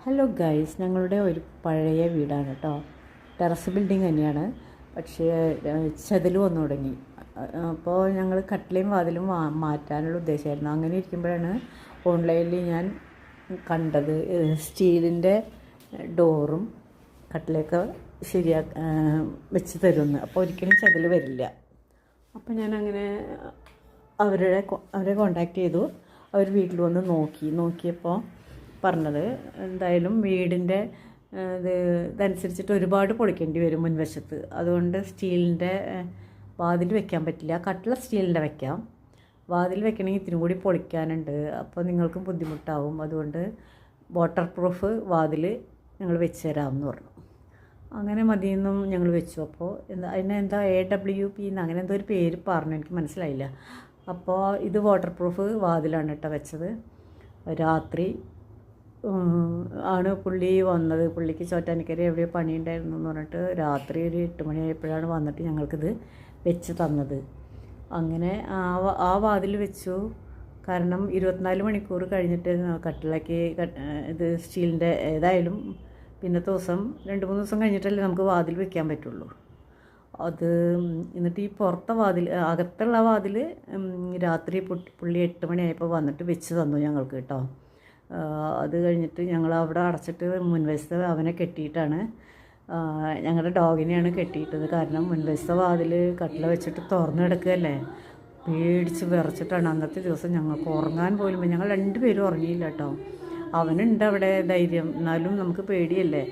Hello guys, ഞങ്ങളുടെ ഒരു പഴയ വീടാണ് കേട്ടോ. ടെറസ് ബിൽഡിംഗ് തന്നെയാണ്. പക്ഷേ ചെതൽ വന്നു തുടങ്ങി. അപ്പോൾ ഞങ്ങൾ കട്ടിലയും വാതിലും മാറ്റാനുള്ള ഉദ്ദേശമായിരുന്നു. അങ്ങനെ ഇരിക്കുമ്പോഴാണ് ഓൺലൈനിൽ ഞാൻ കണ്ടത് സ്റ്റീലിൻ്റെ ഡോറും കട്ടിലൊക്കെ വെച്ച് തരുമെന്ന്. അപ്പോൾ ഒരിക്കലും ചെതൽ വരില്ല. അപ്പോൾ ഞാനങ്ങനെ അവരെ കോണ്ടാക്ട് ചെയ്തു. അവർ വീട്ടിൽ വന്ന് നോക്കിയപ്പോൾ പറഞ്ഞത് എന്തായാലും വീടിൻ്റെ ഇതനുസരിച്ചിട്ട് ഒരുപാട് പൊളിക്കേണ്ടി വരും മുൻവശത്ത്. അതുകൊണ്ട് സ്റ്റീലിൻ്റെ വാതിൽ വെക്കാൻ പറ്റില്ല. കട്ടില സ്റ്റീലിൻ്റെ വെക്കാം, വാതിൽ വെക്കണമെങ്കിൽ ഇത്തിരി കൂടി പൊളിക്കാനുണ്ട്. അപ്പോൾ നിങ്ങൾക്കും ബുദ്ധിമുട്ടാവും. അതുകൊണ്ട് വാട്ടർ പ്രൂഫ് വാതിൽ ഞങ്ങൾ വെച്ച് തരാമെന്ന് പറഞ്ഞു. അങ്ങനെ മതിയെന്നും ഞങ്ങൾ വെച്ചു. അപ്പോൾ അതിനെന്താ AWP എന്ന് അങ്ങനെ എന്തോ ഒരു പേര് പറഞ്ഞു, എനിക്ക് മനസ്സിലായില്ല. അപ്പോൾ ഇത് വാട്ടർ പ്രൂഫ് വാതിലാണ് കേട്ടോ വെച്ചത്. രാത്രി ആണ് പുള്ളി വന്നത്. പുള്ളിക്ക് ചോറ്റാനിക്കര എവിടെയോ പണിയുണ്ടായിരുന്നു എന്ന് പറഞ്ഞിട്ട് രാത്രി ഒരു 8 മണിയായപ്പോഴാണ് വന്നിട്ട് ഞങ്ങൾക്കിത് വെച്ച് തന്നത്. അങ്ങനെ ആ വാതിൽ വെച്ചു. കാരണം 24 മണിക്കൂർ കഴിഞ്ഞിട്ട് കട്ടിലേക്ക് ഇത് സ്റ്റീലിൻ്റെ ഏതായാലും പിന്നത്തെ ദിവസം 2-3 ദിവസം കഴിഞ്ഞിട്ടല്ലേ നമുക്ക് വാതിൽ വെക്കാൻ പറ്റുള്ളൂ. അത് എന്നിട്ട് ഈ പുറത്തെ വാതിൽ, അകത്തുള്ള വാതിൽ രാത്രി പുള്ളി 8 മണിയായപ്പോൾ വന്നിട്ട് വെച്ച് തന്നു ഞങ്ങൾക്ക് കേട്ടോ. അത് കഴിഞ്ഞിട്ട് ഞങ്ങൾ അവിടെ അടച്ചിട്ട് മുൻവശത്ത് അവനെ കെട്ടിയിട്ടാണ്, ഞങ്ങളുടെ ഡോഗിനെയാണ് കെട്ടിയിട്ടത്. കാരണം മുൻവശത്തെ വാതിൽ കട്ടില വെച്ചിട്ട് തുറന്നു കിടക്കുകയല്ലേ, പേടിച്ച് വിറച്ചിട്ടാണ് അന്നത്തെ ദിവസം ഞങ്ങൾക്ക് ഉറങ്ങാൻ പോലും. ഞങ്ങൾ 2 പേരും ഉറങ്ങിയില്ല കേട്ടോ. അവനുണ്ട് അവിടെ ധൈര്യം, എന്നാലും നമുക്ക് പേടിയല്ലേ.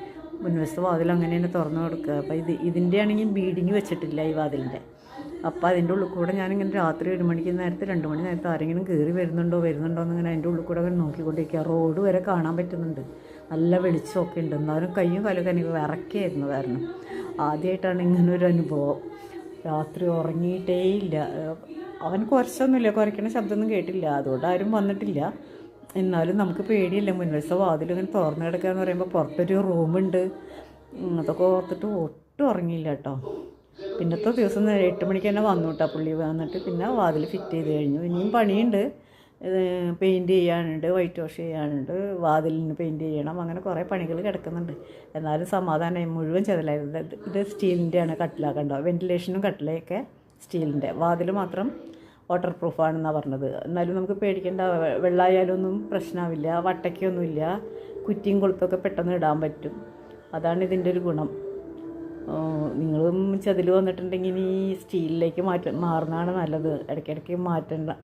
മുൻവശത്തെ വാതിൽ അങ്ങനെ തന്നെ തുറന്നു കൊടുക്കുക. അപ്പോൾ ഇതിൻ്റെ ആണെങ്കിൽ ബീഡിങ് വെച്ചിട്ടില്ല ഈ വാതിലിൻ്റെ. അപ്പോൾ അതിൻ്റെ ഉള്ളിൽ കൂടെ ഞാനിങ്ങനെ രാത്രി 1 മണിക്ക് നേരത്തെ 2 മണി നേരത്തെ ആരെങ്കിലും കയറി വരുന്നുണ്ടോ എന്നിങ്ങനെ അതിൻ്റെ ഉള്ളിൽ കൂടെ അങ്ങനെ നോക്കിക്കൊണ്ടിരിക്കുക. റോഡ് വരെ കാണാൻ പറ്റുന്നുണ്ട്, നല്ല വെളിച്ചമൊക്കെ ഉണ്ട്. എന്നാലും കയ്യും കാലൊക്കെ എനിക്ക് വിറക്കായിരുന്നു. കാരണം ആദ്യമായിട്ടാണ് ഇങ്ങനൊരു അനുഭവം. രാത്രി ഉറങ്ങിയിട്ടേ ഇല്ല. അവൻ കുറച്ചൊന്നുമില്ല, കുറയ്ക്കണ ശബ്ദമൊന്നും കേട്ടില്ല. അതുകൊണ്ട് ആരും വന്നിട്ടില്ല. എന്നാലും നമുക്ക് പേടിയല്ലേ, മുൻവശത്തെ വാതിൽ ഇങ്ങനെ തുറന്നു കിടക്കുക എന്ന് പറയുമ്പോൾ പുറത്തൊരു റൂമുണ്ട്. അതൊക്കെ ഓർത്തിട്ട് ഒട്ടും ഉറങ്ങിയില്ല കേട്ടോ. പിന്നത്തെ ദിവസം 8 മണിക്ക് തന്നെ വന്നു കേട്ടോ പുള്ളി. വന്നിട്ട് പിന്നെ വാതിൽ ഫിറ്റ് ചെയ്ത് കഴിഞ്ഞു. ഇനിയും പണിയുണ്ട്, പെയിൻറ്റ് ചെയ്യാനുണ്ട്, വൈറ്റ് വാഷ് ചെയ്യാനുണ്ട്, വാതിലിന് പെയിൻറ്റ് ചെയ്യണം, അങ്ങനെ കുറേ പണികൾ കിടക്കുന്നുണ്ട്. എന്നാലും സമാധാനമായി. മുഴുവൻ ചെതലായിരുന്നു. ഇത് സ്റ്റീലിൻ്റെയാണ് കട്ടില, കണ്ടോ. വെൻറ്റിലേഷനും കട്ടിലയൊക്കെ സ്റ്റീലിൻ്റെ, വാതിൽ മാത്രം വാട്ടർ പ്രൂഫാണെന്നാണ് പറഞ്ഞത്. എന്നാലും നമുക്ക് പേടിക്കേണ്ട, വെള്ളമായാലും ഒന്നും പ്രശ്നമാവില്ല, വട്ടയ്ക്കൊന്നുമില്ല, കുറ്റിയും കൊളുത്തൊക്കെ പെട്ടെന്ന് ഇടാൻ പറ്റും. അതാണ് ഇതിൻ്റെ ഒരു ഗുണം. നിങ്ങളും ചെതിൽ വന്നിട്ടുണ്ടെങ്കിൽ ഈ സ്റ്റീലിലേക്ക് മാറുന്നതാണ് നല്ലത്. ഇടയ്ക്കിടയ്ക്ക് മാറ്റണ്ട.